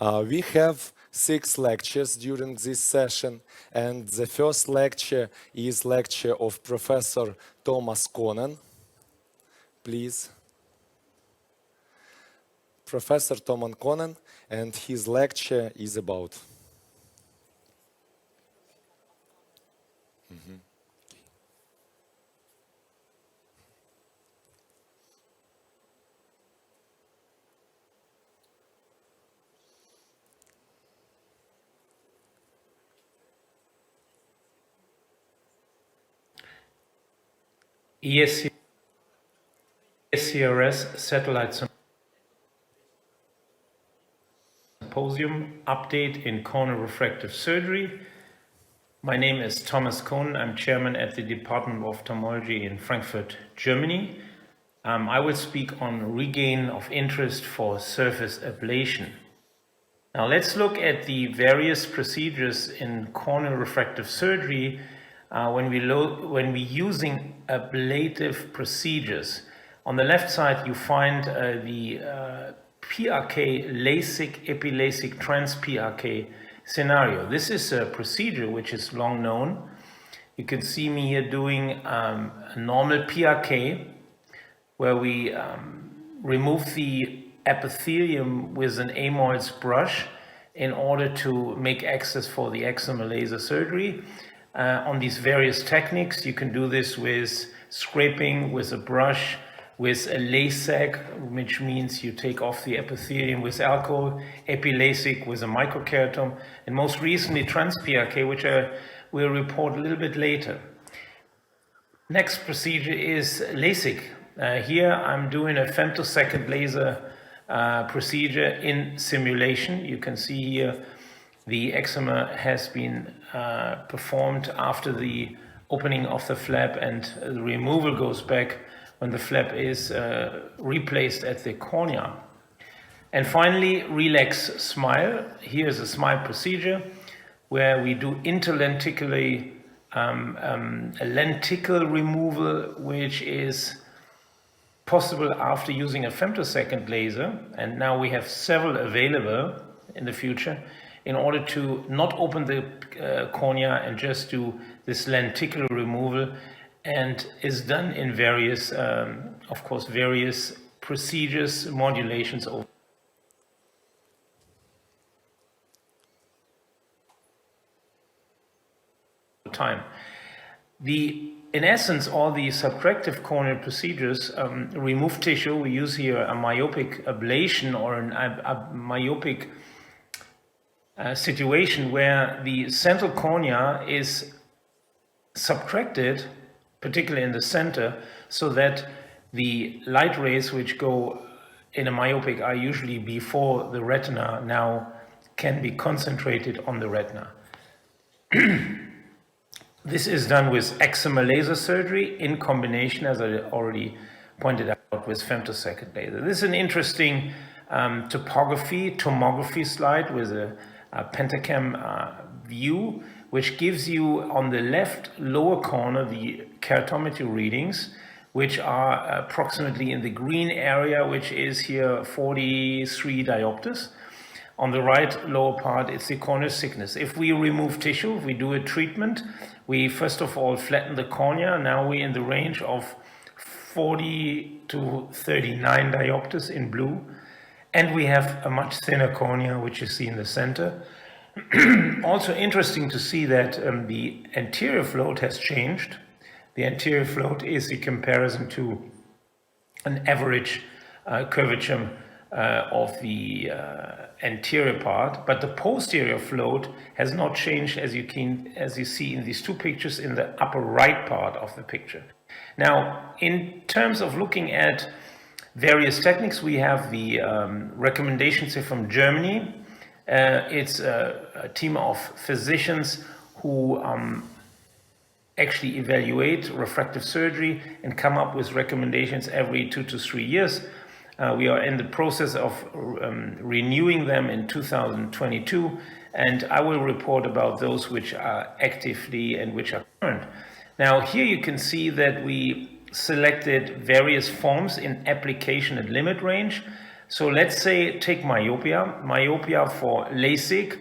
We have 6 lectures during this session, and the first lecture is lecture of Professor Tомас Конен. Please. Professor Томас Конен, and his lecture is about. ESCRS Satellite Symposium Update in Corneal Refractive Surgery. My name is Tомас Конен. I'm chairman at the Department of Ophthalmology in Frankfurt, Germany. I will speak on regain of interest for surface ablation. Now let's look at the various procedures in corneal refractive surgery when we're using ablative procedures. On the left side, you find the PRK LASIK epiLASIK trans PRK scenario. This is a procedure which is long known. You can see me here doing a normal PRK where we remove the epithelium with an Amor's brush in order to make access for the excimer laser surgery. On these various techniques, you can do this with scraping, with a brush, with a LASIK, which means you take off the epithelium with alcohol, epiLASIK with a microkeratome, and most recently trans-PRK, which I will report a little bit later. Next procedure is LASIK. Here I'm doing a femtosecond laser procedure in simulation. You can see here the excimer has been performed after the opening of the flap, and the removal goes back when the flap is replaced at the cornea. And finally, relax smile. Here's a smile procedure where we do interlenticularly a lenticle removal, which is possible after using a femtosecond laser, and now we have several available in the future, in order to not open the cornea and just do this lenticular removal, and is done in various, of course, various procedures, modulations over time. In essence, all the subtractive corneal procedures remove tissue. We use here a myopic ablation or a myopic situation where the central cornea is subtracted, particularly in the center, so that the light rays which go in a myopic are usually before the retina now can be concentrated on the retina. This is done with excimer laser surgery in combination, as I already pointed out, with femtosecond laser. This is an interesting tomography slide with a pentacam view, which gives you on the left lower corner the keratometry readings, which are approximately in the green area, which is here 43 diopters. On the right lower part, it's the corneal thickness. If we remove tissue, if we do a treatment, we first of all flatten the cornea. Now we're in the range of 40 to 39 diopters in blue. And we have a much thinner cornea, which you see in the center. Also interesting to see that the anterior float has changed. The anterior float is the comparison to an average curvature of the anterior part, but the posterior float has not changed, as you see in these two pictures in the upper right part of the picture. Now, in terms of looking at various techniques, we have the recommendations here from Germany. It's a team of physicians who actually evaluate refractive surgery and come up with recommendations every 2 to 3 years. We are in the process of renewing them in 2022, and I will report about those which are actively and which are current. Now here you can see that we selected various forms in application and limit range. So let's say take myopia. Myopia for LASIK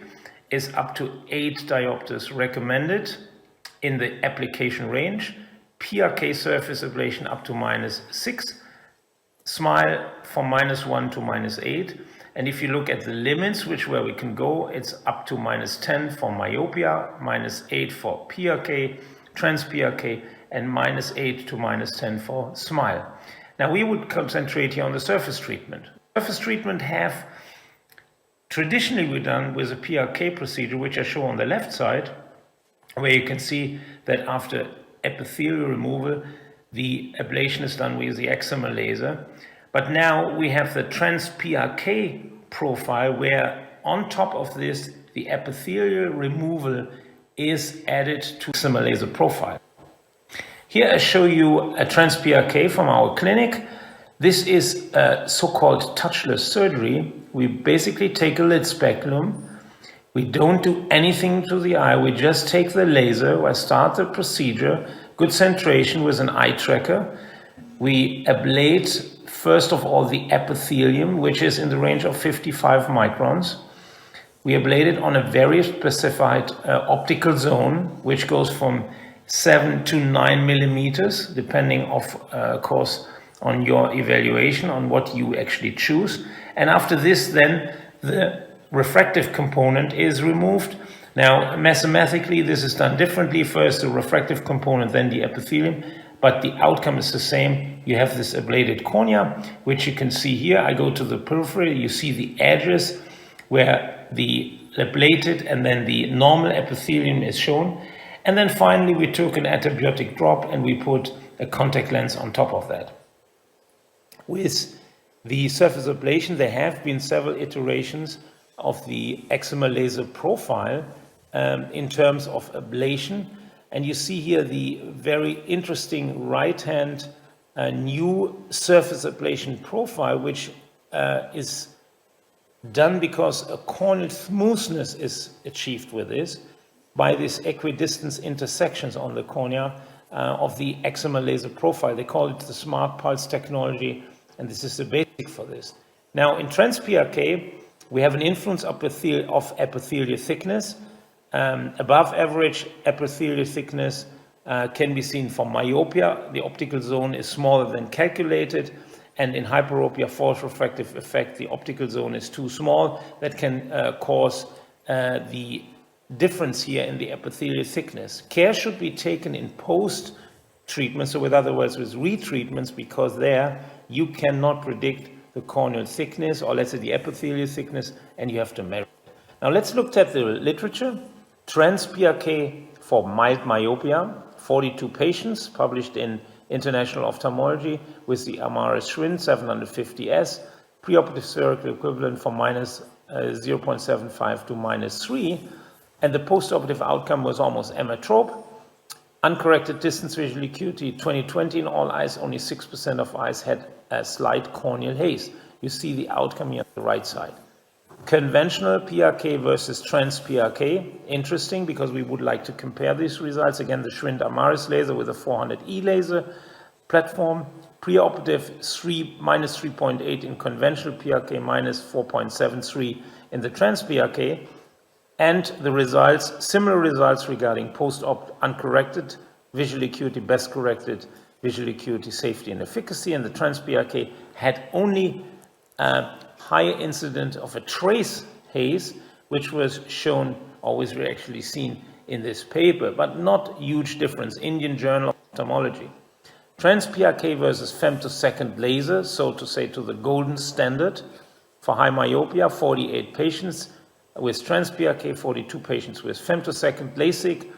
is up to 8 diopters recommended in the application range. PRK surface ablation up to -6. SMILE from -1 to -8. And if you look at the limits, where we can go, it's up to -10 for myopia, -8 for PRK, trans-PRK, and -8 to -10 for SMILE. Now we would concentrate here on the surface treatment. Surface treatment have traditionally been done with a PRK procedure, which I show on the left side, where you can see that after epithelial removal, the ablation is done with the excimer laser. But now we have the trans-PRK profile, where on top of this, the epithelial removal is added to excimer laser profile. Here I show you a trans-PRK from our clinic. This is a so-called touchless surgery. We basically take a lid speculum. We don't do anything to the eye. We just take the laser. I start the procedure, good centration with an eye tracker. We ablate, first of all, the epithelium, which is in the range of 55 microns. We ablate it on a very specified optical zone, which goes from 7 to 9 millimeters, depending, of course, on your evaluation, on what you actually choose. And after this, then the refractive component is removed. Now, mathematically, this is done differently. First the refractive component, then the epithelium, but the outcome is the same. You have this ablated cornea, which you can see here. I go to the periphery, you see the edges where the ablated and then the normal epithelium is shown. And then finally, we took an antibiotic drop and we put a contact lens on top of that. With the surface ablation, there have been several iterations of the excimer laser profile in terms of ablation. And you see here the very interesting right-hand new surface ablation profile, which is done because a corneal smoothness is achieved with this by these equidistance intersections on the cornea of the excimer laser profile. They call it the smart pulse technology, and this is the basic for this. Now, in trans-PRK, we have an influence of epithelial thickness. Above average epithelial thickness can be seen for myopia. The optical zone is smaller than calculated, and in hyperopia, false refractive effect, the optical zone is too small. That can cause the difference here in the epithelial thickness. Care should be taken in post-treatment, so with other words, with retreatments, because there you cannot predict the corneal thickness, or let's say the epithelial thickness, and you have to measure it. Now let's look at the literature. Trans-PRK for mild myopia, 42 patients, published in International Ophthalmology with the Amaris Schwind 750S, preoperative spherical equivalent from minus 0.75 to -3, and the postoperative outcome was almost emmetrope. Uncorrected distance visual acuity, 20/20 in all eyes, only 6% of eyes had a slight corneal haze. You see the outcome here on the right side. Conventional PRK versus trans-PRK, interesting because we would like to compare these results. Again, the Schwind Amaris laser with a 400E laser platform, preoperative minus 3.8 in conventional PRK, minus 4.73 in the trans-PRK, and the results, similar results regarding post-op uncorrected visual acuity, best corrected visual acuity, safety and efficacy, and the trans-PRK had only higher incidence of a trace haze, which was shown, always actually seen in this paper, but not huge difference. Indian Journal of Ophthalmology. Trans-PRK versus femtosecond laser, so to say to the golden standard for high myopia, 48 patients with trans-PRK, 42 patients with femtosecond LASIK,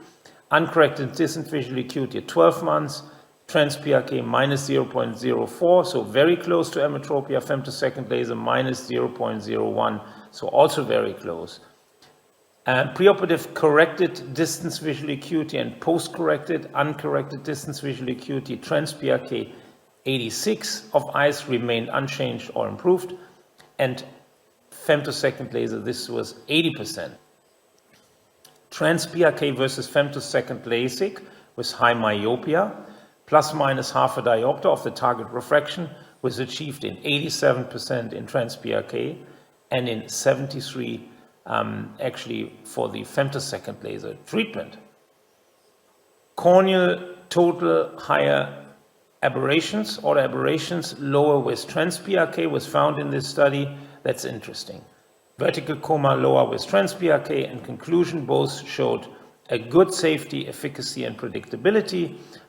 uncorrected distance visual acuity at 12 months, trans-PRK minus 0.04, so very close to emmetropia, femtosecond laser minus 0.01, so also very close. Preoperative corrected distance visual acuity and post-corrected uncorrected distance visual acuity, trans-PRK 86 of eyes remained unchanged or improved, and femtosecond laser, this was 80%. Trans-PRK versus femtosecond LASIK with high myopia, plus minus half a diopter of the target refraction, was achieved in 87% in trans-PRK and in 73% actually for the femtosecond laser treatment. Corneal total higher aberrations or aberrations lower with trans-PRK was found in this study. That's interesting. Vertical coma lower with trans-PRK, and conclusion both showed a good safety, efficacy, and predictability,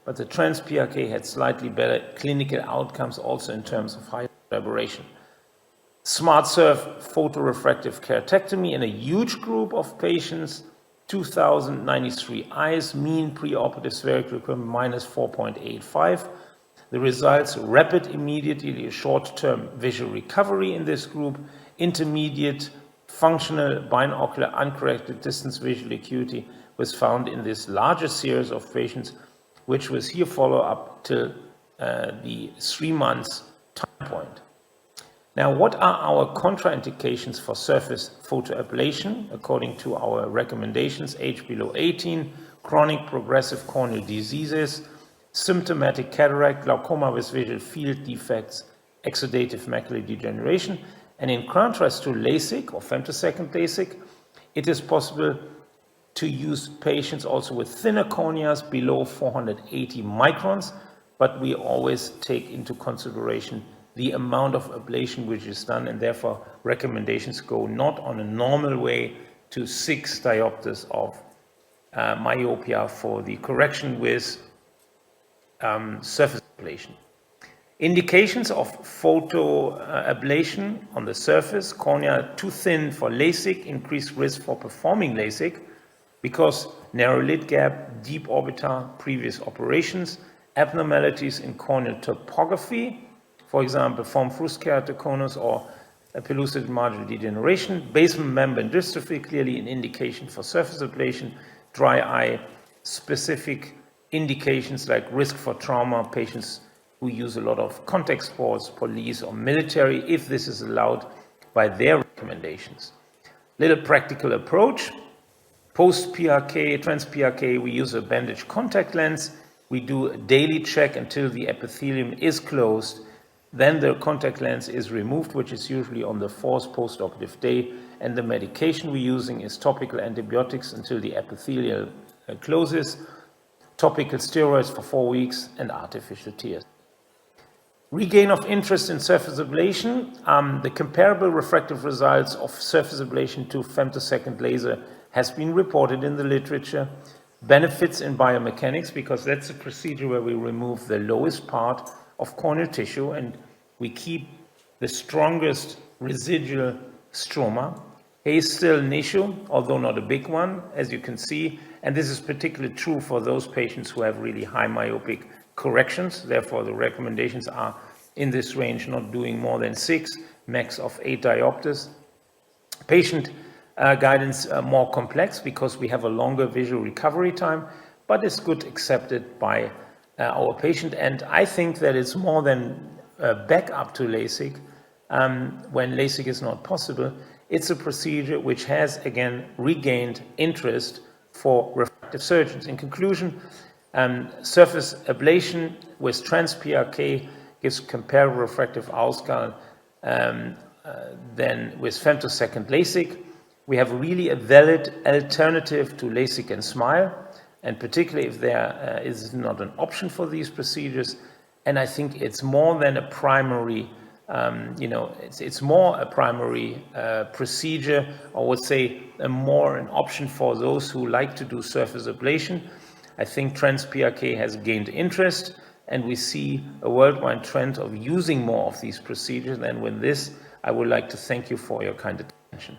but the trans-PRK had slightly better clinical outcomes also in terms of high aberration. SmartSurf photorefractive keratectomy in a huge group of patients, 2,093 eyes, mean preoperative spherical equivalent minus 4.85. The results, rapid, immediately, short-term visual recovery in this group, intermediate, functional, binocular, uncorrected distance visual acuity was found in this larger series of patients, which was here follow up till the 3 months time point. Now, what are our contraindications for surface photoablation according to our recommendations? Age below 18, chronic progressive corneal diseases, symptomatic cataract, glaucoma with visual field defects, exudative macular degeneration. And in contrast to LASIK or femtosecond LASIK, it is possible to use patients also with thinner corneas below 480 microns, but we always take into consideration the amount of ablation which is done, and therefore recommendations go not on a normal way to 6 diopters of myopia for the correction with surface ablation. Indications of photoablation on the surface: cornea too thin for LASIK, increased risk for performing LASIK because narrow lid gap, deep orbiter, previous operations, abnormalities in corneal topography, for example, form frust keratoconus or pellucid marginal degeneration, basement membrane dystrophy, clearly an indication for surface ablation, dry eye, specific indications like risk for trauma, patients who use a lot of contact sports, police or military, if this is allowed by their recommendations. Little practical approach. Post-PRK, trans-PRK, we use a bandage contact lens. We do a daily check until the epithelium is closed. Then the contact lens is removed, which is usually on the 4th postoperative day. And the medication we're using is topical antibiotics until the epithelial closes, topical steroids for 4 weeks, and artificial tears. Regain of interest in surface ablation. The comparable refractive results of surface ablation to femtosecond laser has been reported in the literature. Benefits in biomechanics, because that's a procedure where we remove the lowest part of corneal tissue and we keep the strongest residual stroma. Haze still an issue, although not a big one, as you can see, and this is particularly true for those patients who have really high myopic corrections. Therefore, the recommendations are in this range, not doing more than 6, max of 8 diopters. Patient guidance more complex because we have a longer visual recovery time, but it's good accepted by our patient. And I think that it's more than a backup to LASIK when LASIK is not possible. It's a procedure which has, again, regained interest for refractive surgeons. In conclusion, surface ablation with trans-PRK gives comparable refractive outcome than with femtosecond LASIK. We have really a valid alternative to LASIK and SMILE, and particularly if there is not an option for these procedures. And I think it's more than a primary, it's more a primary procedure, or I would say more an option for those who like to do surface ablation. I think trans-PRK has gained interest, and we see a worldwide trend of using more of these procedures. And with this, I would like to thank you for your kind attention.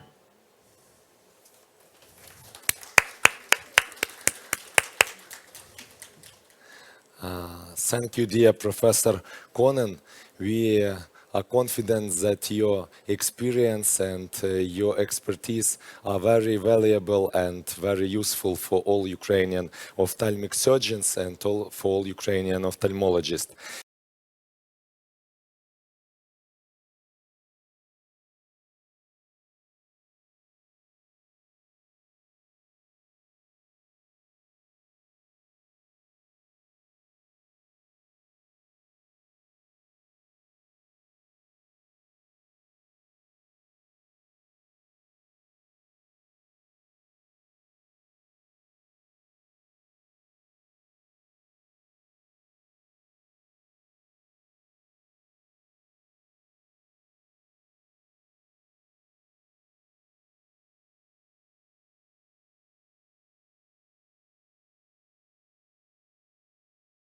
Thank you, dear Professor Konен. We are confident that your experience and your expertise are very valuable and very useful for all Ukrainian ophthalmic surgeons and for all Ukrainian ophthalmologists.